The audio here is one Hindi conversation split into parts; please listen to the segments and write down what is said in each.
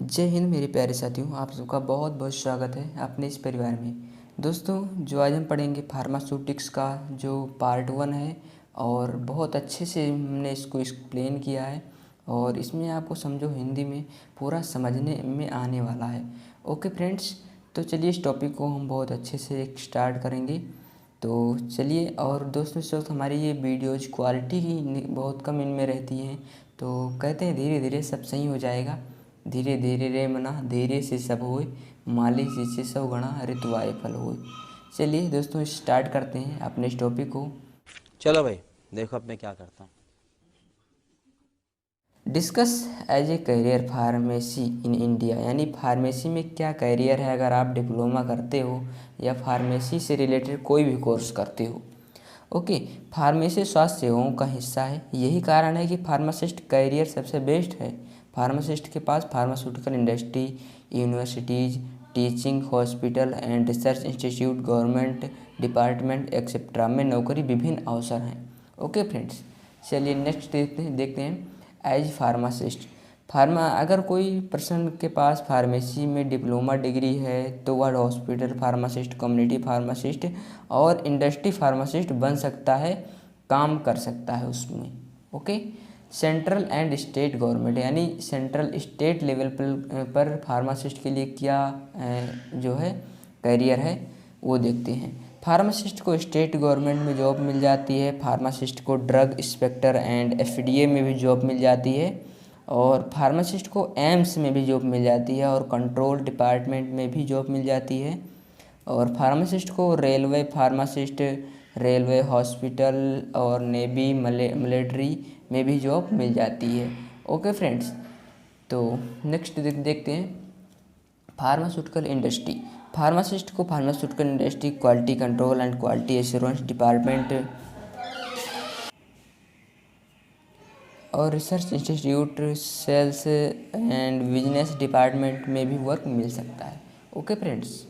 जय हिंद मेरे प्यारे साथियों, आप सबका बहुत बहुत स्वागत है अपने इस परिवार में। दोस्तों, जो आज हम पढ़ेंगे फार्मास्यूटिक्स का जो पार्ट 1 है और बहुत अच्छे से हमने इसको एक्सप्लेन किया है और इसमें आपको समझो हिंदी में पूरा समझने में आने वाला है। ओके फ्रेंड्स, तो चलिए इस टॉपिक को हम बहुत अच्छे से स्टार्ट करेंगे। तो चलिए, और दोस्तों इस वक्त हमारी ये वीडियोज क्वालिटी की बहुत कम इनमें रहती हैं, तो कहते हैं धीरे धीरे सब सही हो जाएगा। धीरे धीरे रे मना धीरे से सब होए, माली से सब गणा ऋतु आए फल होए। चलिए दोस्तों स्टार्ट करते हैं अपने इस टॉपिक को। चलो भाई, देखो अब मैं क्या करता हूँ। Discuss as a career pharmacy in India, यानी फार्मेसी में क्या करियर है अगर आप डिप्लोमा करते हो या फार्मेसी से रिलेटेड कोई भी कोर्स करते हो। ओके, फार्मेसी स्वास्थ्य सेवाओं का हिस्सा है। यही कारण है कि फार्मासिस्ट करियर सबसे बेस्ट है। फार्मासिस्ट के पास pharmaceutical industry, universities, teaching hospital and research institute, government department etcetera में नौकरी विभिन्न अवसर हैं। ओके फ्रेंड्स, चलिए नेक्स्ट देखते हैं एज फार्मासिस्ट। अगर कोई पर्सन के पास फार्मेसी में डिप्लोमा डिग्री है तो वह हॉस्पिटल फार्मासिस्ट, कम्युनिटी फार्मासिस्ट और इंडस्ट्री फार्मासिस्ट बन सकता है, काम कर सकता है उसमें। Okay, central and state government, यानी सेंट्रल स्टेट लेवल पर फार्मासिस्ट के लिए क्या जो है करियर है वो देखते हैं। फार्मासिस्ट को स्टेट गवर्नमेंट में जॉब मिल जाती है। फार्मासिस्ट को ड्रग इंस्पेक्टर एंड एफडीए में भी जॉब मिल जाती है और फार्मासिस्ट को एम्स में भी जॉब मिल जाती है और कंट्रोल डिपार्टमेंट में भी जॉब मिल जाती है। और फार्मासिस्ट को रेलवे फार्मासिस्ट, रेलवे, हॉस्पिटल और नेवी, मिलिट्री में भी जॉब मिल जाती है। ओके फ्रेंड्स, तो नेक्स्ट देखते हैं फार्मास्यूटिकल इंडस्ट्री। फार्मासिस्ट को pharmaceutical industry, quality control and quality assurance department और research institute, sales and business department में भी वर्क मिल सकता है। ओके फ्रेंड्स,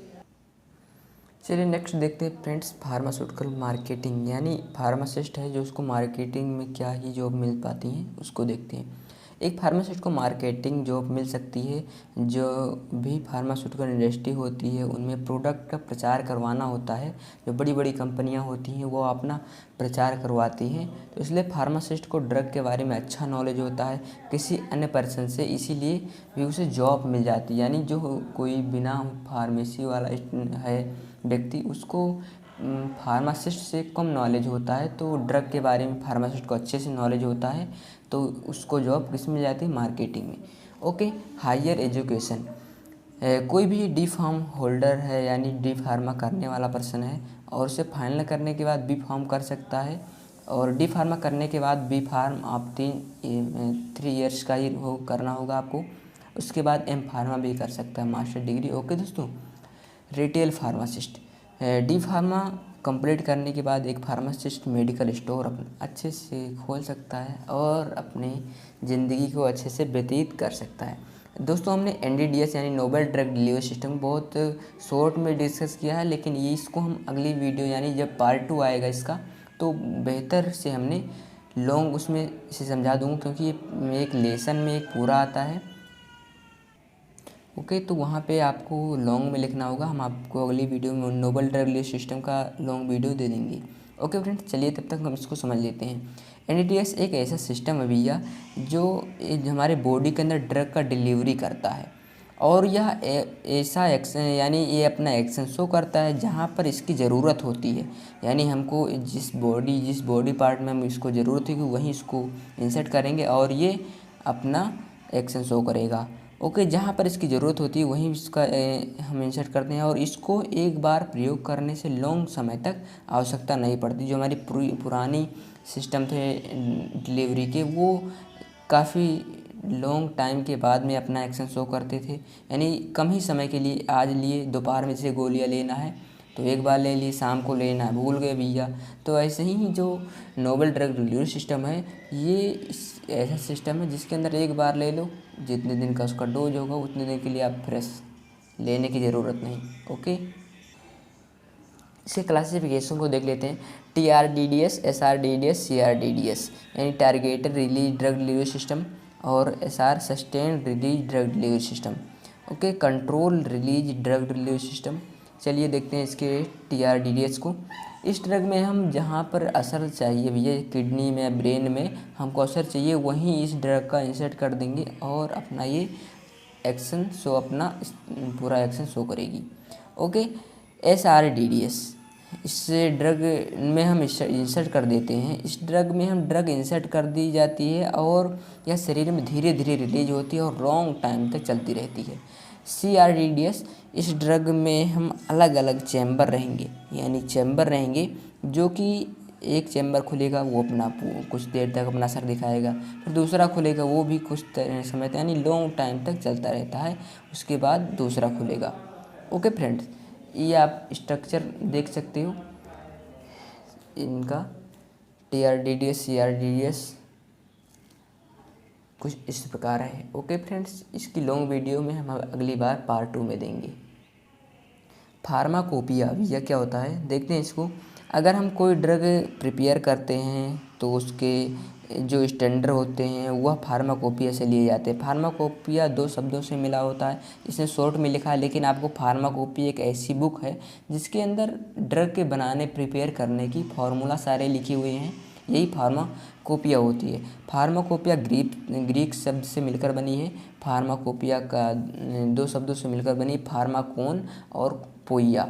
चलिए नेक्स्ट देखते हैं फ्रेंड्स फार्मास्यूटिकल मार्केटिंग, यानी फार्मासिस्ट है जो उसको मार्केटिंग में क्या ही जॉब मिल पाती हैं उसको देखते हैं। एक फार्मासिस्ट को मार्केटिंग जॉब मिल सकती है। जो भी फार्मास्यूटिकल इंडस्ट्री होती है उनमें प्रोडक्ट का प्रचार करवाना होता है। जो बड़ी बड़ी कंपनियां होती हैं वो अपना प्रचार करवाती हैं, तो इसलिए फार्मासिस्ट को ड्रग के बारे में अच्छा नॉलेज होता है किसी अन्य पर्सन से, इसीलिए भी उसे जॉब मिल जाती है। यानी जो कोई बिना फार्मेसी वाला है व्यक्ति, उसको फार्मासिस्ट से कम नॉलेज होता है, तो ड्रग के बारे में फार्मासिस्ट को अच्छे से नॉलेज होता है, तो उसको जॉब किस मिल जाती है, मार्केटिंग में। ओके, हायर एजुकेशन, कोई भी डी फार्म होल्डर है यानी डी फार्मा करने वाला पर्सन है और उसे फाइनल करने के बाद बी फार्म कर सकता है। और डी फार्मा करने के बाद बी फार्म आप 3 ईयर्स का ही वो करना होगा आपको। उसके बाद एम फार्मा भी कर सकता है, मास्टर डिग्री। ओके दोस्तों, retail pharmacist, D pharma complete करने के बाद एक फार्मासिस्ट मेडिकल स्टोर अपने अच्छे से खोल सकता है और अपनी ज़िंदगी को अच्छे से व्यतीत कर सकता है। दोस्तों, हमने एनडीडीएस यानी नोबल ड्रग डिलीवरी सिस्टम बहुत शॉर्ट में डिस्कस किया है, लेकिन ये इसको हम अगली वीडियो यानी जब पार्ट 2 आएगा इसका, तो बेहतर से हमने लॉन्ग उसमें से समझा दूँगा, क्योंकि ये एक लेसन में एक पूरा आता है। ओके, तो वहाँ पे आपको लॉन्ग में लिखना होगा। हम आपको अगली वीडियो में नोबल ड्रग डिलीवरी सिस्टम का लॉन्ग वीडियो दे देंगे। ओके फ्रेंड्स, चलिए तब तक हम इसको समझ लेते हैं। एनडीडीएस एक ऐसा सिस्टम है भैया जो हमारे बॉडी के अंदर ड्रग का डिलीवरी करता है, और यह ऐसा एक्शन, यानी ये अपना एक्शन शो करता है जहाँ पर इसकी ज़रूरत होती है। यानी हमको जिस बॉडी पार्ट में हम इसको ज़रूरत होगी वहीं इसको इंसर्ट करेंगे और ये अपना एक्शन शो करेगा। ओके, जहाँ पर इसकी ज़रूरत होती है वहीं इसका हम इंसर्ट करते हैं और इसको एक बार प्रयोग करने से लॉन्ग समय तक आवश्यकता नहीं पड़ती। जो हमारी पुरानी सिस्टम थे डिलीवरी के, वो काफ़ी लॉन्ग टाइम के बाद में अपना एक्शन शो करते थे। यानी कम ही समय के लिए, आज लिए दोपहर में से गोलियाँ लेना है तो एक बार ले ली, शाम को लेना है भूल गए भैया। तो ऐसे ही जो नोबल ड्रग डिलीवरी सिस्टम है, ये ऐसा सिस्टम है जिसके अंदर एक बार ले लो, जितने दिन का उसका डोज होगा उतने दिन के लिए आप फ्रेश लेने की ज़रूरत नहीं। ओके, इसके क्लासिफिकेशन को देख लेते हैं। TRDDS, SRDDS, CRDDS, यानी targeted release drug delivery system. और SR sustain release drug delivery system. Okay, control release drug delivery system. चलिए देखते हैं इसके TRDDS को। इस ड्रग में हम जहाँ पर असर चाहिए भैया किडनी में, ब्रेन में हमको असर चाहिए, वहीं इस ड्रग का इंसर्ट कर देंगे और अपना ये एक्शन शो, अपना पूरा एक्शन शो करेगी। ओके, SRDDS, इस ड्रग में हम इंसर्ट कर देते हैं। इस ड्रग में हम ड्रग इंसर्ट कर दी जाती है और यह शरीर में धीरे धीरे रिलीज होती है और लॉन्ग टाइम तक चलती रहती है। CRDDS, इस ड्रग में हम अलग अलग चैम्बर रहेंगे, यानी चैम्बर रहेंगे जो कि एक चैम्बर खुलेगा वो अपना कुछ देर तक अपना असर दिखाएगा, फिर दूसरा खुलेगा वो भी कुछ समय तक, यानी लॉन्ग टाइम तक चलता रहता है, उसके बाद दूसरा खुलेगा। ओके फ्रेंड्स, ये आप स्ट्रक्चर देख सकते हो इनका, TRDDS CRDDS कुछ इस प्रकार है। ओके फ्रेंड्स, इसकी लॉन्ग वीडियो में हम अगली बार पार्ट 2 में देंगे। फार्माकोपिया भैया क्या होता है देखते हैं इसको। अगर हम कोई ड्रग प्रिपेयर करते हैं तो उसके जो स्टैंडर्ड होते हैं वह फार्माकोपिया से लिए जाते हैं। फार्माकोपिया 2 शब्दों से मिला होता है, इसने शॉर्ट में लिखा है, लेकिन आपको फार्माकोपिया एक ऐसी बुक है जिसके अंदर ड्रग के बनाने प्रिपेयर करने की फार्मूला सारे लिखे हुए हैं, यही फार्माकोपिया होती है। फार्माकोपिया ग्रीक शब्द से मिलकर बनी है। फार्माकोपिया का 2 शब्दों से मिलकर बनी, फार्माकोन और पोइया,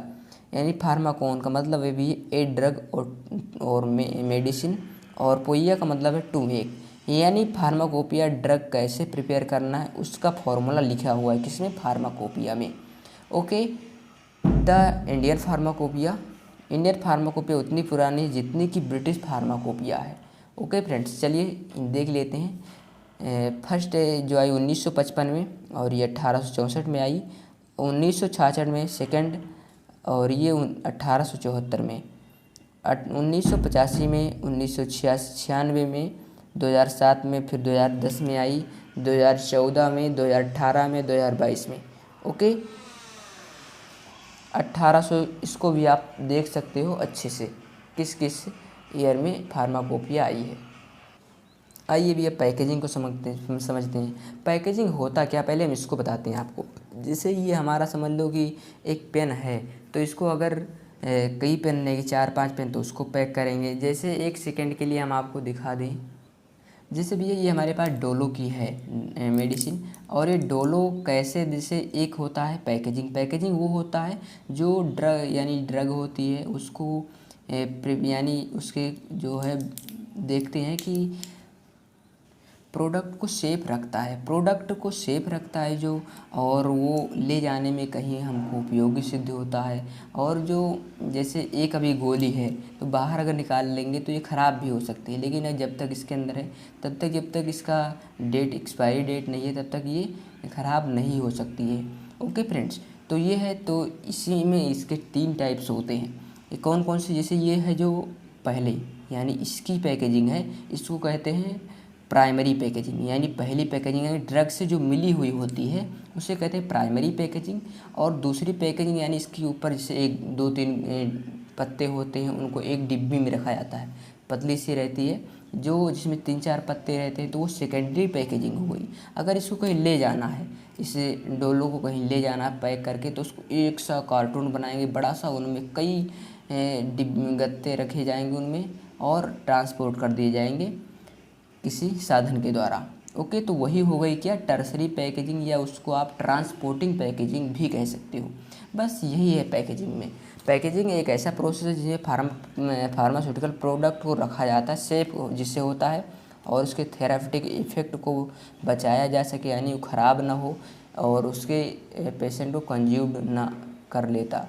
यानी फार्माकोन का मतलब है भी ए ड्रग और मेडिसिन, और पोइया का मतलब है टू मेक, यानी फार्माकोपिया ड्रग कैसे प्रिपेयर करना है उसका फॉर्मूला लिखा हुआ है किसमें, फार्माकोपिया में। Okay, the Indian pharmacopoeia, Indian pharmacopoeia उतनी पुरानी है जितनी कि ब्रिटिश फार्माकोपिया है। ओके फ्रेंड्स, चलिए देख लेते हैं। फर्स्ट जो आई 1955 में और ये 1864 में आई, 1966 में सेकंड, और ये 1874 में, 1985 में, 1996 में, 2007 में, फिर 2010 में आई, 2014 में, 2018 में, 2022 में। ओके, 1800 इसको भी आप देख सकते हो अच्छे से किस किस ईयर में फार्माकोपिया आई है। आइए भैया पैकेजिंग को समझते हैं। पैकेजिंग होता क्या, पहले हम इसको बताते हैं आपको। जैसे ये हमारा समझ लो कि एक पेन है, तो इसको अगर कई पेन लेंगे, 4-5 पेन, तो उसको पैक करेंगे। जैसे एक सेकंड के लिए हम आपको दिखा दें, जैसे भैया ये हमारे पास डोलो की है मेडिसिन, और ये डोलो कैसे, जैसे एक होता है पैकेजिंग वो होता है जो ड्रग यानी ड्रग होती है उसको यानी उसके जो है देखते हैं कि प्रोडक्ट को सेफ रखता है जो, और वो ले जाने में कहीं हमको उपयोगी सिद्ध होता है। और जो जैसे एक अभी गोली है तो बाहर अगर निकाल लेंगे तो ये ख़राब भी हो सकती है, लेकिन जब तक इसके अंदर है तब तक, जब तक इसका एक्सपायरी डेट नहीं है तब तक ये ख़राब नहीं हो सकती है। ओके फ्रेंड्स, तो ये है, तो इसी में इसके 3 टाइप्स होते हैं। ये कौन कौन से, जैसे ये है जो पहले यानी इसकी पैकेजिंग है, इसको कहते हैं प्राइमरी पैकेजिंग, यानी पहली पैकेजिंग है ड्रग से जो मिली हुई होती है उसे कहते हैं प्राइमरी पैकेजिंग। और दूसरी पैकेजिंग यानी इसके ऊपर जैसे 1-2-3 पत्ते होते हैं, उनको एक डिब्बी में रखा जाता है, पतली सी रहती है, जो जिसमें 3-4 पत्ते रहते हैं, तो वो सेकेंडरी पैकेजिंग हो गई। अगर इसको कहीं ले जाना है, इसे डोलो को कहीं ले जाना है पैक करके, तो उसको एक सा कार्टून बनाएंगे बड़ा सा, उनमें कई गत्ते रखे जाएंगे उनमें, और ट्रांसपोर्ट कर दिए जाएंगे किसी साधन के द्वारा। ओके, तो वही हो गई क्या, टर्सरी पैकेजिंग, या उसको आप ट्रांसपोर्टिंग पैकेजिंग भी कह सकते हो। बस यही है पैकेजिंग में। पैकेजिंग एक ऐसा प्रोसेस है जिसमें फार्मास्यूटिकल प्रोडक्ट को रखा जाता है सेफ जिससे होता है, और उसके थेराप्यूटिक इफ़ेक्ट को बचाया जा सके, यानी वो ख़राब ना हो और उसके पेशेंट को कंज्यूम ना कर लेता।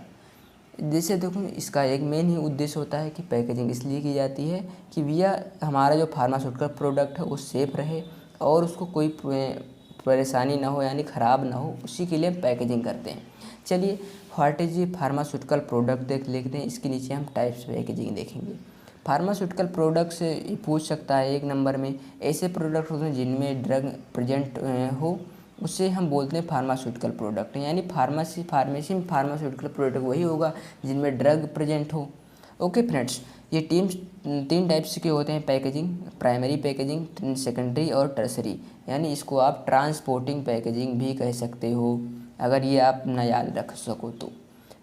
जैसे देखो, इसका एक मेन ही उद्देश्य होता है कि पैकेजिंग इसलिए की जाती है कि भैया हमारा जो फार्मास्यूटिकल प्रोडक्ट है वो सेफ रहे और उसको कोई परेशानी ना हो, यानी ख़राब ना हो, उसी के लिए हम पैकेजिंग करते हैं। चलिए, व्हाट इज फार्मास्यूटिकल प्रोडक्ट देख लेते हैं। इसके नीचे हम टाइप्स पैकेजिंग देखेंगे। फार्मास्यूटिकल प्रोडक्ट से पूछ सकता है 1 नंबर में, ऐसे प्रोडक्ट होते हैं जिनमें ड्रग प्रेजेंट हो, उसे हम बोलते हैं फार्मास्यूटिकल प्रोडक्ट, यानी फार्मेसी में फार्मास्यूटिकल प्रोडक्ट वही होगा जिनमें ड्रग प्रेजेंट हो। ओके फ्रेंड्स, ये तीन टाइप्स के होते हैं पैकेजिंग, प्राइमरी पैकेजिंग, सेकेंडरी और टर्सरी, यानी इसको आप ट्रांसपोर्टिंग पैकेजिंग भी कह सकते हो अगर ये आप ना याद रख सको तो।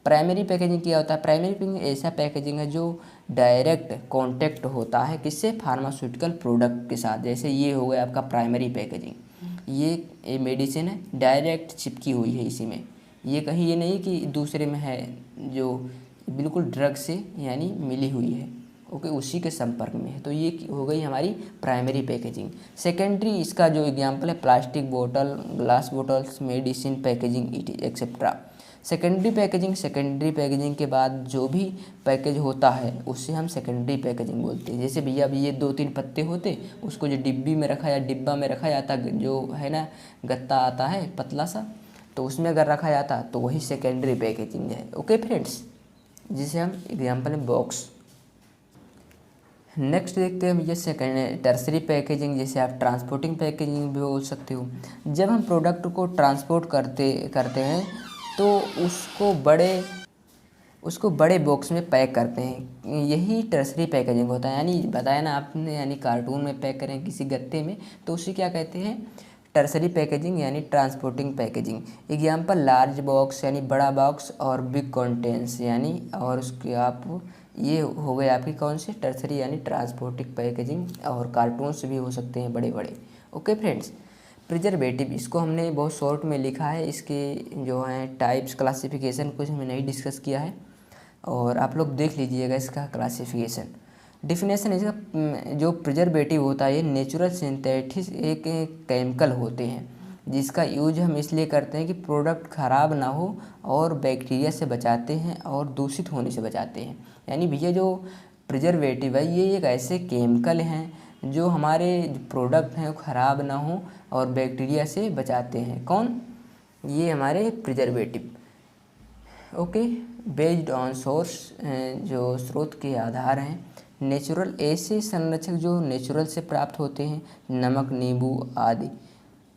प्राइमरी पैकेजिंग क्या होता है? प्राइमरी पैकेजिंग ऐसा पैकेजिंग है जो डायरेक्ट कांटेक्ट होता है किससे? फार्मास्यूटिकल प्रोडक्ट के साथ। जैसे ये हो गया आपका प्राइमरी पैकेजिंग, ये मेडिसिन है, डायरेक्ट चिपकी हुई है इसी में, ये कहीं ये नहीं कि दूसरे में है, जो बिल्कुल ड्रग से यानी मिली हुई है, ओके, उसी के संपर्क में है, तो ये हो गई हमारी प्राइमरी पैकेजिंग। सेकेंडरी इसका जो एग्जांपल है प्लास्टिक बोतल, glass bottles, medicine packaging etcetera. Secondary packaging के बाद जो भी पैकेज होता है उससे हम सेकेंडरी पैकेजिंग बोलते हैं। जैसे भैया अभी ये 2-3 पत्ते होते, उसको जो डिब्बी में रखा या डिब्बा में रखा जाता, जो है ना गत्ता आता है पतला सा, तो उसमें अगर रखा जाता तो वही सेकेंडरी पैकेजिंग है। ओके फ्रेंड्स, जिसे हम एग्जांपल में बॉक्स। नेक्स्ट देखते हैं भैया सेकेंड टर्सरी पैकेजिंग, जैसे आप ट्रांसपोर्टिंग पैकेजिंग भी बोल सकते हो। जब हम प्रोडक्ट को ट्रांसपोर्ट करते हैं तो उसको बड़े बॉक्स में पैक करते हैं, यही टर्सरी पैकेजिंग होता है। यानी बताया ना आपने, यानी कार्टून में पैक करें किसी गत्ते में, तो उसे क्या कहते हैं? टर्सरी पैकेजिंग यानी transporting packaging. Example large box यानी बड़ा बॉक्स, और बिग कंटेंट्स यानी, और उसके आप ये हो गए आपकी कौन सी? टर्सरी यानी ट्रांसपोर्टिंग पैकेजिंग। और कार्टून्स भी हो सकते हैं बड़े बड़े। ओके फ्रेंड्स, प्रिजर्वेटिव, इसको हमने बहुत शॉर्ट में लिखा है, इसके जो हैं टाइप्स क्लासिफिकेशन कुछ हमने नहीं डिस्कस किया है, और आप लोग देख लीजिएगा इसका क्लासिफिकेशन। डिफिनेशन इसका, जो प्रिजर्वेटिव होता है ये नेचुरल सिंथेटिक एक केमिकल होते हैं जिसका यूज हम इसलिए करते हैं कि प्रोडक्ट ख़राब ना हो और बैक्टीरिया से बचाते हैं और दूषित होने से बचाते हैं। यानी भैया जो प्रिजर्वेटिव है ये एक ऐसे केमिकल हैं जो हमारे प्रोडक्ट हैं वो ख़राब ना हो और बैक्टीरिया से बचाते हैं। कौन? ये हमारे preservative. Okay, based on source, जो स्रोत के आधार हैं। नेचुरल, ऐसे संरक्षक जो नेचुरल से प्राप्त होते हैं, नमक, नींबू आदि।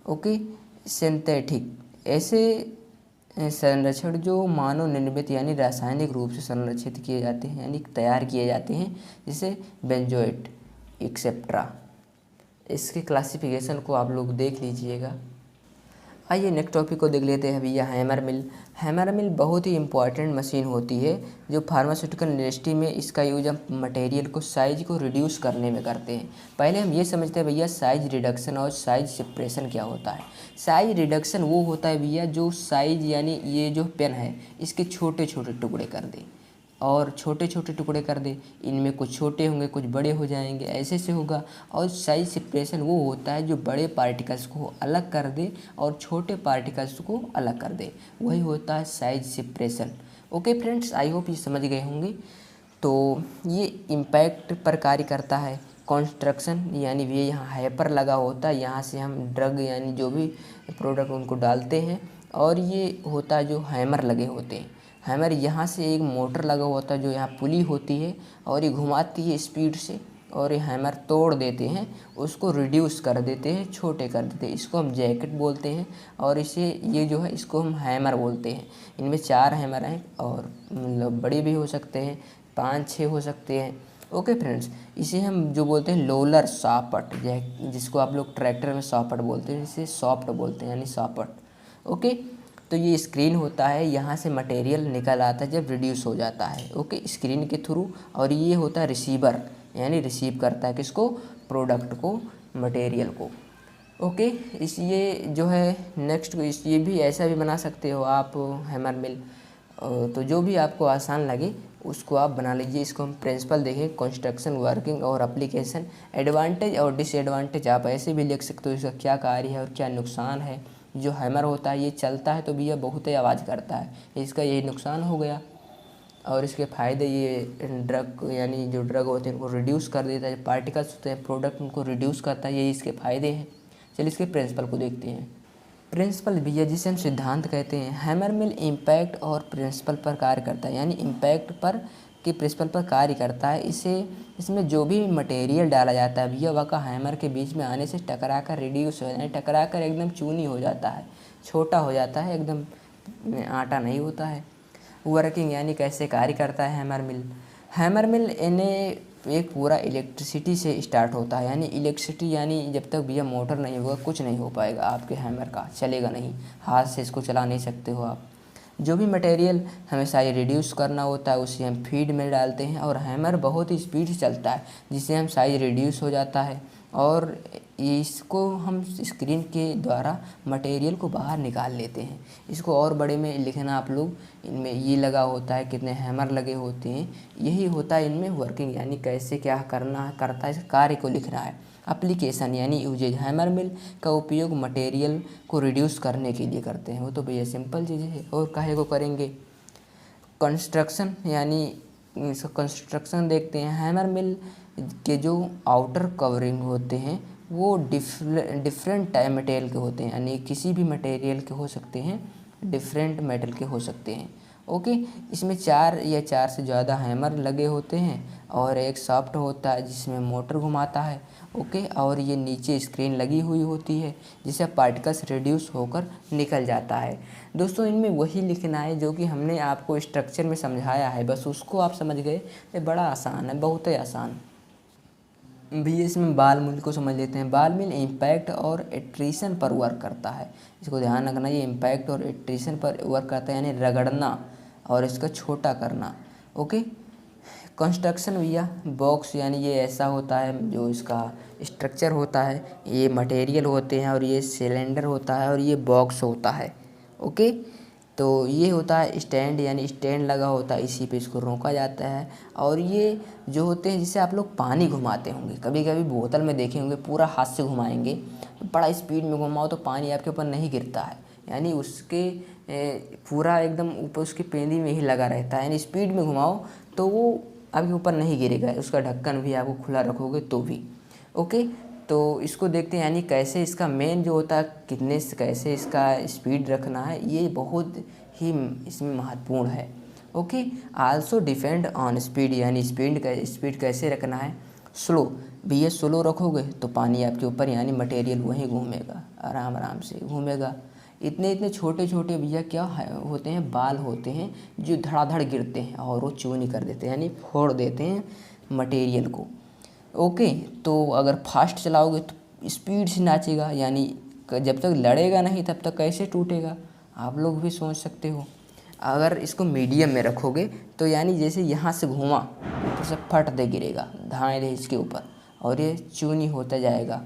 ओके, सिंथेटिक, ऐसे संरक्षण जो मानव निर्मित यानी रासायनिक रूप से संरक्षित किए जाते हैं यानी तैयार किए जाते हैं, जैसे बेंजोएट एक्सेट्रा। इसके क्लासिफिकेशन को आप लोग देख लीजिएगा। आइए नेक्स्ट टॉपिक को देख लेते हैं भैया, हैमर मिल। हैमर मिल बहुत ही इंपॉर्टेंट मशीन होती है जो फार्मास्यूटिकल इंडस्ट्री में इसका यूज हम मटेरियल को साइज को रिड्यूस करने में करते हैं। पहले हम ये समझते हैं भैया साइज रिडक्शन और साइज सेपरेशन क्या होता है। साइज रिडक्शन वो होता है भैया जो साइज यानी ये जो पेन है इसके छोटे छोटे टुकड़े कर दे, और छोटे छोटे टुकड़े कर दे, इनमें कुछ छोटे होंगे कुछ बड़े हो जाएंगे, ऐसे से होगा। और साइज सेपरेशन वो होता है जो बड़े पार्टिकल्स को अलग कर दे और छोटे पार्टिकल्स को अलग कर दे, वही होता है size separation. Okay friends, I hope ये समझ गए होंगे। तो ये इम्पैक्ट पर कार्य करता है। कंस्ट्रक्शन यानी ये यहाँ हैपर लगा होता है, यहाँ से हम ड्रग यानी जो भी प्रोडक्ट उनको डालते हैं, और ये होता है जो हैमर लगे होते हैं। हैमर यहाँ से एक मोटर लगा होता है जो यहाँ पुली होती है और ये घुमाती है स्पीड से, और ये हैमर तोड़ देते हैं, उसको रिड्यूस कर देते हैं, छोटे कर देते हैं। इसको हम जैकेट बोलते हैं, और इसे ये जो है इसको हम हैमर बोलते हैं। इनमें 4 हैमर हैं, और मतलब बड़े भी हो सकते हैं, 5-6 हो सकते हैं। ओके फ्रेंड्स, इसे हम जो बोलते हैं लोलर सॉपट, जिसको आप लोग ट्रैक्टर में सॉपट बोलते हैं, इसे सॉफ्ट बोलते हैं यानी सॉपट। ओके, तो ये स्क्रीन होता है, यहाँ से मटेरियल निकल आता है जब रिड्यूस हो जाता है, ओके, स्क्रीन के थ्रू। और ये होता है रिसीवर, यानी रिसीव करता है किसको? प्रोडक्ट को, मटेरियल को। ओके, इस ये जो है नेक्स्ट, इस ये भी ऐसा भी बना सकते हो आप हैमर मिल, तो जो भी आपको आसान लगे उसको आप बना लीजिए। इसको हम प्रिंसिपल देखें, कंस्ट्रक्शन, वर्किंग और एप्लीकेशन। एडवांटेज और डिसएडवांटेज आप ऐसे भी लिख सकते हो, इसका क्या कार्य है और क्या नुकसान है। जो हैमर होता है ये चलता है तो भैया बहुत ही आवाज़ करता है, इसका यही नुकसान हो गया। और इसके फ़ायदे, ये ड्रग यानी जो ड्रग होते हैं उनको रिड्यूस कर देता है, पार्टिकल्स होते हैं प्रोडक्ट उनको रिड्यूस करता है, यही इसके फ़ायदे हैं। चलिए इसके प्रिंसिपल को देखते हैं। प्रिंसिपल भैया जिसे हम सिद्धांत कहते हैं, हैमर मिल इम्पैक्ट और प्रिंसिपल पर कार्य करता है, यानी इम्पैक्ट पर कि प्रिंसिपल पर कार्य करता है। इसमें जो भी मटेरियल डाला जाता है भैया वह का हैमर के बीच में आने से टकरा कर रिड्यूस हो जाता है, टकरा कर एकदम चूनी हो जाता है, छोटा हो जाता है, एकदम आटा नहीं होता है। वर्किंग यानी कैसे कार्य करता है हैमर मिल। हैमर मिल एक पूरा इलेक्ट्रिसिटी से स्टार्ट होता है, यानी इलेक्ट्रिसिटी, यानी जब तक भैया मोटर नहीं होगा कुछ नहीं हो पाएगा, आपके हैमर का चलेगा नहीं, हाथ से इसको चला नहीं सकते हो आप। जो भी मटेरियल हमें साइज रिड्यूस करना होता है उसे हम फीड में डालते हैं, और हैमर बहुत ही स्पीड से चलता है जिससे हम साइज रिड्यूस हो जाता है, और इसको हम स्क्रीन के द्वारा मटेरियल को बाहर निकाल लेते हैं। इसको और बड़े में लिखना आप लोग, इनमें ये लगा होता है, कितने हैमर लगे होते हैं, यही होता है इनमें वर्किंग, यानी कैसे क्या करना करता है, इस कार्य को लिखना है। एप्लीकेशन यानी यूजेज, हैमर मिल का उपयोग मटेरियल को रिड्यूस करने के लिए करते हैं, वो तो भैया सिंपल चीज़ है, और काहे को करेंगे। कंस्ट्रक्शन यानी इसका कंस्ट्रक्शन देखते हैं। हैमर मिल के जो आउटर कवरिंग होते हैं वो डिफरेंट टाइप मटेरियल के होते हैं, यानी किसी भी मटेरियल के हो सकते हैं, डिफरेंट मेटल के हो सकते हैं। ओके, इसमें 4 या 4 से ज़्यादा हैमर लगे होते हैं, और एक शाफ्ट होता है जिसमें मोटर घुमाता है। ओके, और ये नीचे स्क्रीन लगी हुई होती है जिससे पार्टिकल्स रिड्यूस होकर निकल जाता है। दोस्तों, इनमें वही लिखना है जो कि हमने आपको स्ट्रक्चर में समझाया है, बस उसको आप समझ गए, ये बड़ा आसान है, बहुत ही आसान। भी इसमें बाल मिल को समझ लेते हैं। बाल मिल इम्पैक्ट और एट्रीशन पर वर्क करता है, इसको ध्यान रखना, ये इम्पैक्ट और एट्रीशन पर वर्क करता है, यानी रगड़ना और इसका छोटा करना। ओके, कंस्ट्रक्शन भैया बॉक्स, यानी ये ऐसा होता है जो इसका स्ट्रक्चर होता है, ये मटेरियल होते हैं, और ये सिलेंडर होता है, और ये बॉक्स होता है। ओके, तो ये होता है स्टैंड, यानी स्टैंड लगा होता है, इसी पे इसको रोका जाता है। और ये जो होते हैं जिससे आप लोग पानी घुमाते होंगे, कभी कभी बोतल में देखे होंगे, पूरा हाथ से घुमाएंगे तो बड़ा स्पीड में घुमाओ तो पानी आपके ऊपर नहीं गिरता है, यानी उसके पूरा एकदम ऊपर उसकी पेंदी में ही लगा रहता है, यानी स्पीड में घुमाओ तो वो आपके ऊपर नहीं गिरेगा, उसका ढक्कन भी आपको खुला रखोगे तो भी। ओके, तो इसको देखते हैं, यानी कैसे इसका मेन जो होता है, कितने से कैसे इसका स्पीड रखना है, ये बहुत ही इसमें महत्वपूर्ण है। Okay, also depend on speed, यानी स्पीड कैसे रखना है। स्लो भैया, स्लो रखोगे तो पानी आपके ऊपर, यानी मटेरियल वहीं घूमेगा, आराम आराम से घूमेगा। इतने इतने छोटे छोटे भैया क्या होते हैं, बाल होते हैं जो धड़ाधड़ गिरते हैं और वो चूनी कर देते हैं, यानी फोड़ देते हैं मटेरियल को। ओके, तो अगर फास्ट चलाओगे तो स्पीड से नाचेगा, यानी जब तक लड़ेगा नहीं तब तक कैसे टूटेगा, आप लोग भी सोच सकते हो। अगर इसको मीडियम में रखोगे तो यानी जैसे यहाँ से घुमा ऊपर से फट दे गिरेगा धाए दे इसके ऊपर, और ये चूनी होता जाएगा।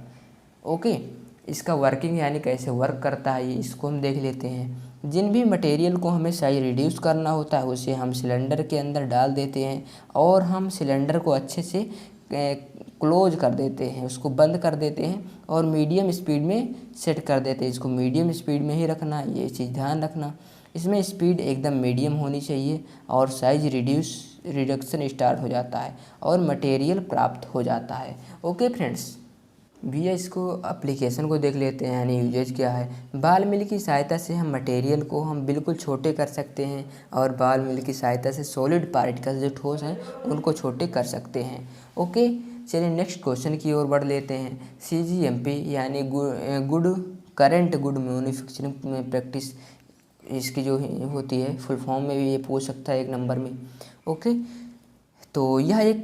ओके, इसका वर्किंग यानी कैसे वर्क करता है ये इसको हम देख लेते हैं। जिन भी मटेरियल को हमें साइज रिड्यूस करना होता है उसे हम सिलेंडर के अंदर डाल देते हैं, और हम सिलेंडर को अच्छे से क्लोज कर देते हैं, उसको बंद कर देते हैं, और मीडियम स्पीड में सेट कर देते हैं। इसको मीडियम स्पीड में ही रखना, ये चीज़ ध्यान रखना। इसमें स्पीड एकदम मीडियम होनी चाहिए, और साइज रिडक्शन स्टार्ट हो जाता है, और मटेरियल प्राप्त हो जाता है। ओके फ्रेंड्स, भैया इसको एप्लीकेशन को देख लेते हैं, यानी यूजेज क्या है। बाल मिल की सहायता से हम मटेरियल को हम बिल्कुल छोटे कर सकते हैं, और बाल मिल की सहायता से सॉलिड पार्टिकल्स जो ठोस हैं उनको छोटे कर सकते हैं। ओके, चलिए नेक्स्ट क्वेश्चन की ओर बढ़ लेते हैं। CGMP यानी गुड मैन्युफैक्चरिंग प्रैक्टिस, इसकी जो होती है फुल फॉर्म में भी ये पूछ सकता है 1 नंबर में। ओके, तो यह एक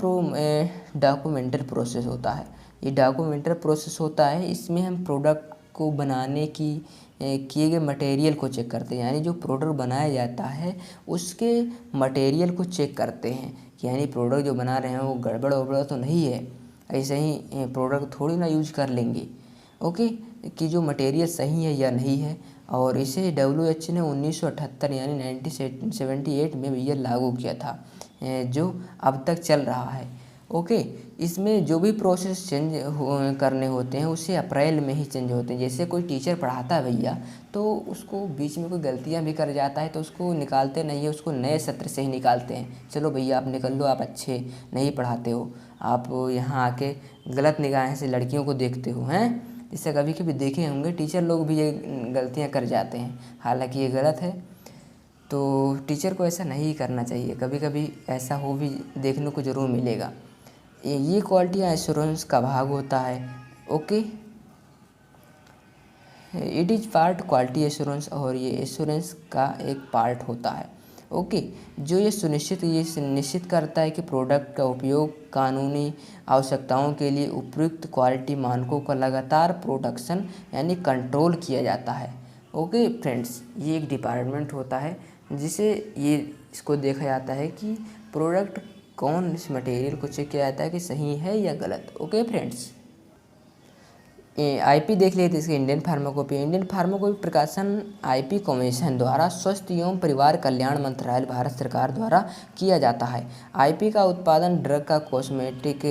डॉक्यूमेंटल प्रोसेस होता है, ये डॉक्यूमेंटल प्रोसेस होता है, इसमें हम प्रोडक्ट को बनाने की किए गए मटेरियल को चेक करते हैं, यानी जो प्रोडक्ट बनाया जाता है उसके मटेरियल को चेक करते हैं कि यानी प्रोडक्ट जो बना रहे हैं वो गड़बड़ वड़बड़ तो नहीं है, ऐसे ही प्रोडक्ट थोड़ी ना यूज कर लेंगे। ओके, कि जो मटेरियल सही है या नहीं है, और इसे WHO ने 1978 यानी 1978 में भैया लागू किया था, जो अब तक चल रहा है। ओके, इसमें जो भी प्रोसेस चेंज करने होते हैं उसे अप्रैल में ही चेंज होते हैं। जैसे कोई टीचर पढ़ाता है भैया, तो उसको बीच में कोई गलतियां भी कर जाता है तो उसको निकालते नहीं है, उसको नए सत्र से ही निकालते हैं। चलो भैया आप निकल लो, आप अच्छे नहीं पढ़ाते हो, आप यहाँ आके गलत निगाह से लड़कियों को देखते हो हैं। इससे कभी कभी देखे होंगे टीचर लोग भी ये गलतियाँ कर जाते हैं, हालाँकि ये गलत है, तो टीचर को ऐसा नहीं करना चाहिए। कभी कभी ऐसा हो भी देखने को ज़रूर मिलेगा। ये क्वालिटी एश्योरेंस का भाग होता है। Okay, it is part quality assurance, और ये एश्योरेंस का एक पार्ट होता है। ओके, जो ये सुनिश्चित करता है कि प्रोडक्ट का उपयोग कानूनी आवश्यकताओं के लिए उपयुक्त क्वालिटी मानकों का लगातार प्रोडक्शन यानी कंट्रोल किया जाता है। ओके फ्रेंड्स, ये एक डिपार्टमेंट होता है जिसे इसको देखा जाता है कि प्रोडक्ट कौन इस मटेरियल को चेक किया जाता है कि सही है या गलत। ओके फ्रेंड्स, आईपी देख लेते इसके इंडियन फार्माकोपी प्रकाशन आईपी कमीशन द्वारा स्वास्थ्य एवं परिवार कल्याण मंत्रालय भारत सरकार द्वारा किया जाता है। आईपी का उत्पादन ड्रग का कॉस्मेटिक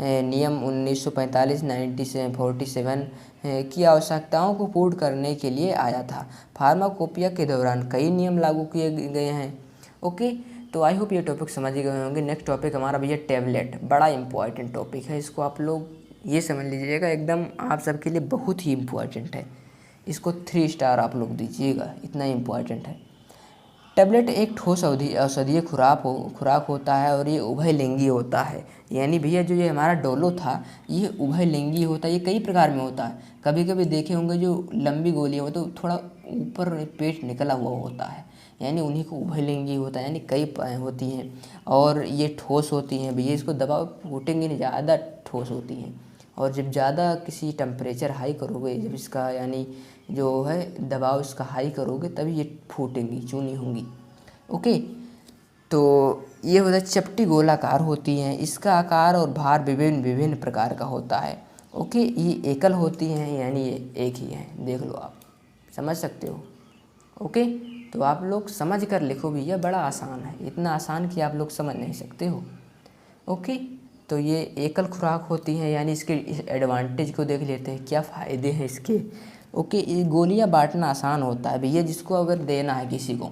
नियम 1945 1947 की आवश्यकताओं को पूर्ण करने के लिए आया था। फार्माकोपिया के दौरान कई नियम लागू किए गए हैं। ओके, तो आई होप ये टॉपिक समझ गए होंगे। नेक्स्ट टॉपिक हमारा भैया टैबलेट, बड़ा इंपॉर्टेंट टॉपिक है, इसको आप लोग ये समझ लीजिएगा, एकदम आप सबके लिए बहुत ही इम्पोर्टेंट है। इसको 3 स्टार आप लोग दीजिएगा, इतना इम्पोर्टेंट है। टैबलेट एक ठोस औषधीय खुराक होता है और ये उभयलिंगी होता है। यानी भैया जो ये हमारा डोलो था ये उभयलिंगी होता है, ये कई प्रकार में होता है। कभी कभी देखे होंगे जो लंबी गोलियाँ हो तो थोड़ा ऊपर पेट निकला हुआ होता है, यानी उन्हीं को उभयलिंगी होता है, यानी कई होती हैं। और ये ठोस होती हैं भैया, इसको दबाव फूटेंगे नहीं, ज़्यादा ठोस होती हैं। और जब ज़्यादा किसी टेम्परेचर हाई करोगे, जब इसका यानी जो है दबाव इसका हाई करोगे तभी ये फूटेंगी, चूनी होंगी। ओके, तो ये होता है चपटी गोलाकार होती हैं, इसका आकार और भार विभिन्न प्रकार का होता है। ओके, ये एकल होती हैं, यानी ये एक ही है, देख लो आप समझ सकते हो। ओके, तो आप लोग समझ कर लिखो भैया, बड़ा आसान है, इतना आसान कि आप लोग समझ नहीं सकते हो। ओके, तो ये एकल खुराक होती है, यानी इसके एडवांटेज को देख लेते हैं, क्या फ़ायदे हैं इसके। ओके, ये गोलियां बांटना आसान होता है भैया, जिसको अगर देना है किसी को,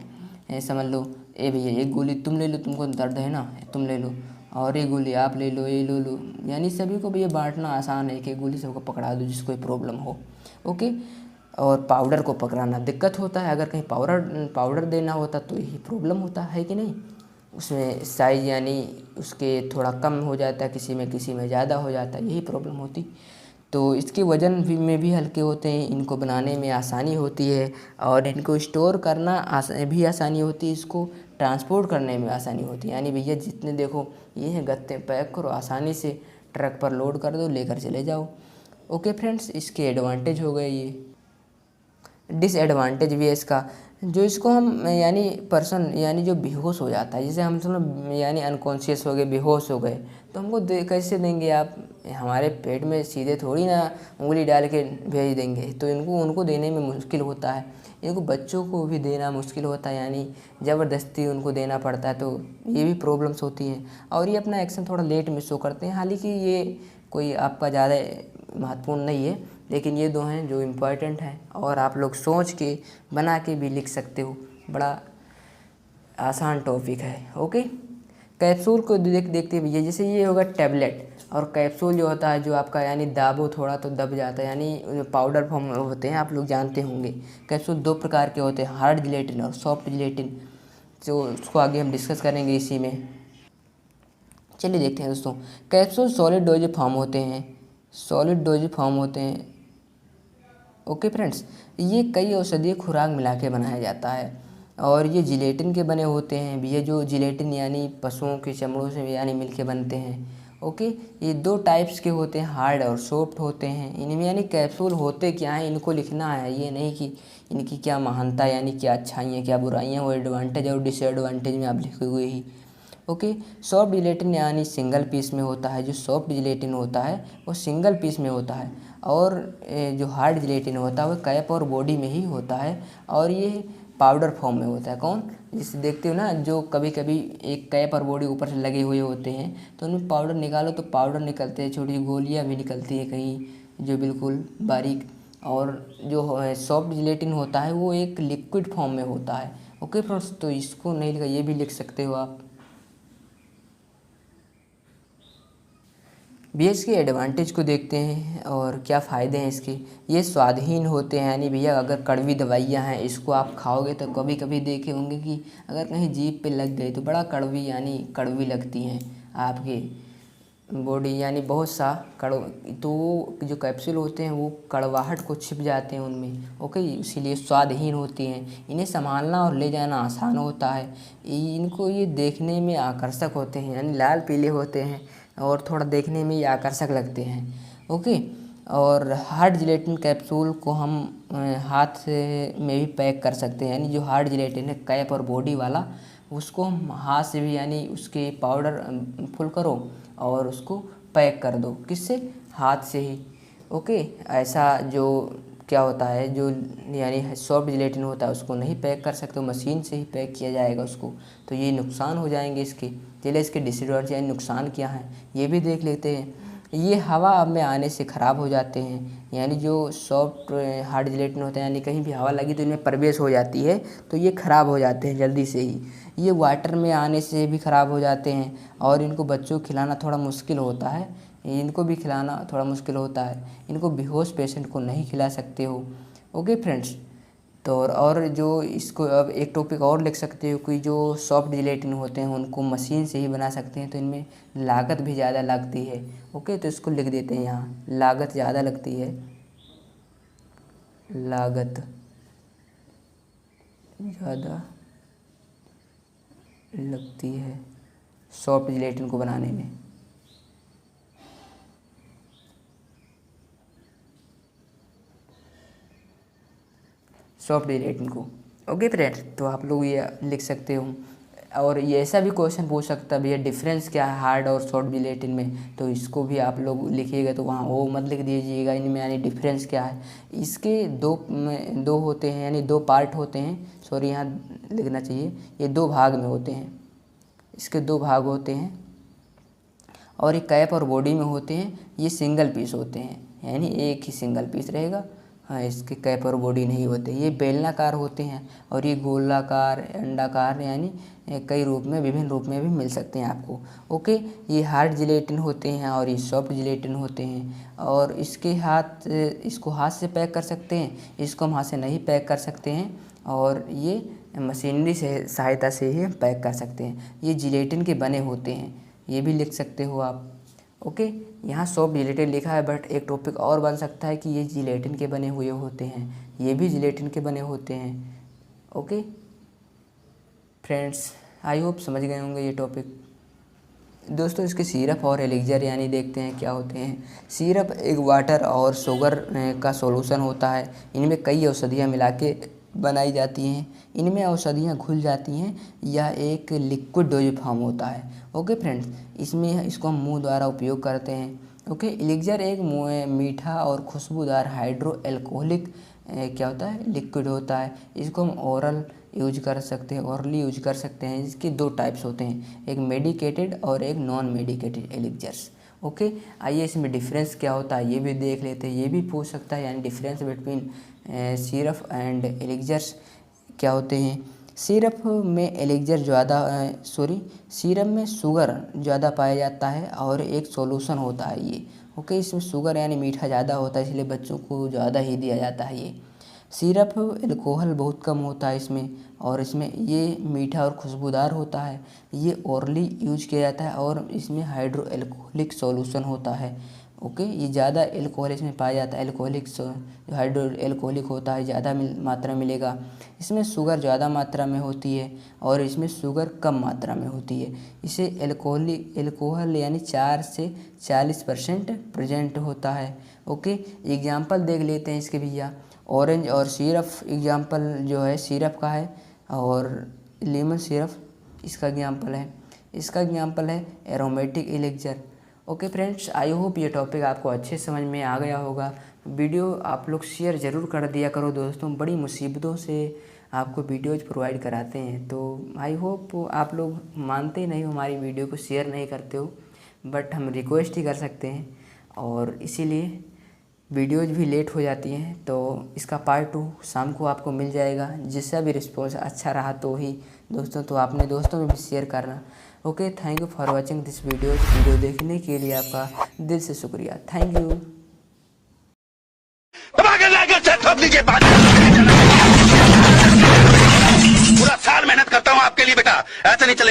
समझ लो ए भैया एक गोली तुम ले लो, तुमको दर्द है ना, तुम ले लो, और ये गोली आप ले लो, ये लो, यानी सभी को भैया बांटना आसान है, एक गोली सबको पकड़ा दो जिसको प्रॉब्लम हो। ओके, और पाउडर को पकड़ाना दिक्कत होता है, अगर कहीं पाउडर देना होता तो यही प्रॉब्लम होता है कि नहीं, उसमें साइज यानी उसके थोड़ा कम हो जाता है, किसी में ज़्यादा हो जाता है, यही प्रॉब्लम होती। तो इसके वज़न में भी हल्के होते हैं, इनको बनाने में आसानी होती है, और इनको स्टोर करना भी आसानी होती है, इसको ट्रांसपोर्ट करने में आसानी होती है। यानी भैया जितने देखो ये हैं गत्ते, पैक करो आसानी से, ट्रक पर लोड कर दो, लेकर चले जाओ। ओके फ्रेंड्स, इसके एडवांटेज हो गए। ये डिसएडवांटेज भी है इसका, जो इसको हम यानी पर्सन यानी जो बेहोश हो जाता है, जैसे हम सब यानी अनकॉन्शियस हो गए, बेहोश हो गए, तो हमको कैसे देंगे आप, हमारे पेट में सीधे थोड़ी ना उंगली डाल के भेज देंगे, तो उनको देने में मुश्किल होता है। इनको बच्चों को भी देना मुश्किल होता है, यानी ज़बरदस्ती उनको देना पड़ता है, तो ये भी प्रॉब्लम्स होती हैं। और ये अपना एक्शन थोड़ा लेट में शो करते हैं, हालांकि ये कोई आपका ज़्यादा महत्वपूर्ण नहीं है, लेकिन ये दो हैं जो इम्पोर्टेंट हैं, और आप लोग सोच के बना के भी लिख सकते हो, बड़ा आसान टॉपिक है। ओके, कैप्सूल को देखते भैया, जैसे ये होगा टैबलेट, और कैप्सूल जो होता है जो आपका यानी दाबो थोड़ा तो दब जाता है, यानी पाउडर फॉर्म होते हैं, आप लोग जानते होंगे। कैप्सूल 2 प्रकार के होते हैं, हार्ड जिलेटिन और सॉफ्ट जिलेटिन, तो उसको आगे हम डिस्कस करेंगे इसी में। चलिए देखते हैं दोस्तों, कैप्सूल सॉलिड डोज फॉर्म होते हैं। ओके फ्रेंड्स, ये कई औषधीय खुराक मिला के बनाया जाता है, और ये जिलेटिन के बने होते हैं। ये जो जिलेटिन यानी पशुओं के चमड़ों से यानी मिल के बनते हैं। ओके, ये 2 टाइप्स के होते हैं, हार्ड और सॉफ्ट होते हैं। इनमें यानी कैप्सूल होते क्या हैं इनको लिखना है, ये नहीं कि इनकी क्या महानता यानी क्या अच्छाइयाँ क्या बुराइयाँ, वो एडवांटेज और डिसएडवांटेज में आप लिखे हुए ही। ओके, सॉफ्ट जिलेटिन यानी सिंगल पीस में होता है, जो सॉफ्ट जिलेटिन होता है वो सिंगल पीस में होता है, और जो हार्ड जिलेटिन होता है वो कैप और बॉडी में ही होता है, और ये पाउडर फॉर्म में होता है। कौन, जिसे देखते हो ना, जो कभी कभी एक कैप और बॉडी ऊपर से लगे हुए होते हैं, तो उनमें पाउडर निकालो तो पाउडर निकलते हैं, छोटी गोलियां भी निकलती है कहीं जो बिल्कुल बारीक। और जो सॉफ्ट जिलेटिन होता है वो एक लिक्विड फॉर्म में होता है। ओके फ्रेंड्स, तो इसको नहीं लिखा, ये भी लिख सकते हो आप। भैया इसके एडवांटेज को देखते हैं और क्या फ़ायदे हैं इसके। ये स्वादहीन होते हैं, यानी भैया अगर कड़वी दवाइयाँ हैं इसको आप खाओगे तो कभी कभी देखे होंगे कि अगर कहीं जीभ पे लग गई तो बड़ा कड़वी यानी कड़वी लगती हैं आपके बॉडी यानी बहुत सा तो जो कैप्सूल होते हैं वो कड़वाहट को छिप जाते हैं उनमें, ओके, इसीलिए स्वादहीन होती हैं। इन्हें संभालना और ले जाना आसान होता है। इनको ये देखने में आकर्षक होते हैं, यानी लाल पीले होते हैं और थोड़ा देखने में ये आकर्षक लगते हैं, ओके। और हार्ड जिलेटिन कैप्सूल को हम हाथ से में भी पैक कर सकते हैं, यानी जो हार्ड जिलेटिन है कैप और बॉडी वाला, उसको हम हाथ से भी, यानी उसके पाउडर फुल करो और उसको पैक कर दो, किससे, हाथ से ही, ओके। ऐसा जो क्या होता है, जो यानी सॉफ्ट जिलेटिन होता है उसको नहीं पैक कर सकते, मशीन से ही पैक किया जाएगा उसको, तो ये नुकसान हो जाएंगे इसके। चलिए इसके डिसएडवांटेज यानी नुकसान क्या है ये भी देख लेते हैं। ये हवा में आने से ख़राब हो जाते हैं, यानी जो सॉफ्ट हार्ड जिलेटिन होता है, यानी कहीं भी हवा लगी तो इनमें प्रवेश हो जाती है तो ये ख़राब हो जाते हैं जल्दी से ही। ये वाटर में आने से भी ख़राब हो जाते हैं और इनको बच्चों को खिलाना थोड़ा मुश्किल होता है, इनको भी खिलाना थोड़ा मुश्किल होता है। इनको बेहोश पेशेंट को नहीं खिला सकते हो, ओके फ्रेंड्स। तो और जो इसको अब एक टॉपिक और लिख सकते हो कि जो सॉफ्ट जिलेटिन होते हैं उनको मशीन से ही बना सकते हैं, तो इनमें लागत भी ज़्यादा लगती है, ओके। तो इसको लिख देते हैं यहाँ, लागत ज़्यादा लगती है, लागत ज़्यादा लगती है सॉफ्ट जिलेटिन को बनाने में। सॉफ्ट जिलेटिन को, ओके फ्रेंड्स। तो आप लोग ये लिख सकते हो। और ये ऐसा भी क्वेश्चन पूछ सकता है भैया डिफरेंस क्या है हार्ड और सॉफ्ट जिलेटिन में, तो इसको भी आप लोग लिखिएगा तो वहाँ वो मत लिख दीजिएगा इनमें, यानी डिफरेंस क्या है। इसके दो होते हैं, यानी 2 पार्ट होते हैं, सॉरी यहाँ लिखना चाहिए, ये 2 भाग में होते हैं, इसके 2 भाग होते हैं। और ये कैप और बॉडी में होते हैं, ये सिंगल पीस होते हैं, यानी एक ही सिंगल पीस रहेगा। हाँ, इसके कैप और बॉडी नहीं होते। ये बेलनाकार होते हैं और ये गोलाकार, अंडाकार, यानी कई रूप में, विभिन्न रूप में भी मिल सकते हैं आपको, ओके। ये हार्ड जिलेटिन होते हैं और ये सॉफ्ट जिलेटिन होते हैं। और इसको हाथ से पैक कर सकते हैं, इसको हम हाथ से नहीं पैक कर सकते हैं, और ये मशीनरी से सहायता से ही पैक कर सकते हैं। ये जिलेटिन के बने होते हैं, ये भी लिख सकते हो आप, ओके। यहाँ सॉफ्ट जिलेटिन लिखा है, बट एक टॉपिक और बन सकता है कि ये जिलेटिन के बने हुए होते हैं, ये भी जिलेटिन के बने होते हैं, ओके फ्रेंड्स। आई होप समझ गए होंगे ये टॉपिक। दोस्तों इसके सिरप और एलिक्जर यानी देखते हैं क्या होते हैं। सिरप एक वाटर और शुगर का सॉल्यूशन होता है, इनमें कई औषधियाँ मिला के बनाई जाती हैं। इनमें औषधियाँ घुल जाती हैं, यह एक लिक्विड डोज फॉर्म होता है, ओके फ्रेंड्स। इसको हम मुंह द्वारा उपयोग करते हैं, ओके। एलिक्जर एक मीठा और खुशबूदार हाइड्रो एल्कोहलिक क्या होता है, लिक्विड होता है। इसको हम ओरली यूज कर सकते हैं। इसके 2 टाइप्स होते हैं, एक मेडिकेटेड और एक नॉन मेडिकेटेड एलिक्जर्स, ओके। आइए इसमें डिफरेंस क्या होता है ये भी देख लेते हैं, ये भी पूछ सकता है, यानी डिफरेंस बिटवीन सिरप एंड एलिक्जर्स क्या होते हैं। सिरप में शुगर ज़्यादा पाया जाता है और एक सॉल्यूशन होता है ये, ओके। इसमें शुगर यानी मीठा ज़्यादा होता है, इसलिए बच्चों को ज़्यादा ही दिया जाता है ये। सिरप अल्कोहल बहुत कम होता है इसमें, और इसमें ये मीठा और खुशबूदार होता है, ये ओरली यूज किया जाता है, और इसमें हाइड्रो एल्कोहलिक सॉल्यूशन होता है, ओके। ये ज़्यादा एल्कोहल इसमें पाया जाता है, हाइड्रो एल्कोहलिक होता है, ज़्यादा मात्रा मिलेगा। इसमें शुगर ज़्यादा मात्रा में होती है और इसमें शुगर कम मात्रा में होती है। इसे एल्कोहल यानी 4 से 40% प्रेजेंट होता है, ओके। एग्जाम्पल देख लेते हैं इसके भैया। ऑरेंज और सिरप एग्जाम्पल जो है सिरप का है, और लेमन सिरप इसका एग्जाम्पल है aromatic elixir, okay friends. I hope ये टॉपिक आपको अच्छे समझ में आ गया होगा। वीडियो आप लोग शेयर ज़रूर कर दिया करो दोस्तों, बड़ी मुसीबतों से आपको वीडियोज़ प्रोवाइड कराते हैं, तो आई होप आप लोग मानते नहीं हो, हमारी वीडियो को शेयर नहीं करते हो, बट हम रिक्वेस्ट ही कर सकते हैं, और इसीलिए वीडियोज़ भी लेट हो जाती हैं। तो इसका पार्ट 2 शाम को आपको मिल जाएगा। जिसका भी रिस्पॉन्स अच्छा रहा तो ही दोस्तों, तो आपने दोस्तों में भी शेयर करना, okay. Thank you for watching this video देखने के लिए आपका दिल से शुक्रिया, थैंक यू। पूरा साल मेहनत करता हूँ आपके लिए बेटा, ऐसे नहीं चलेगा।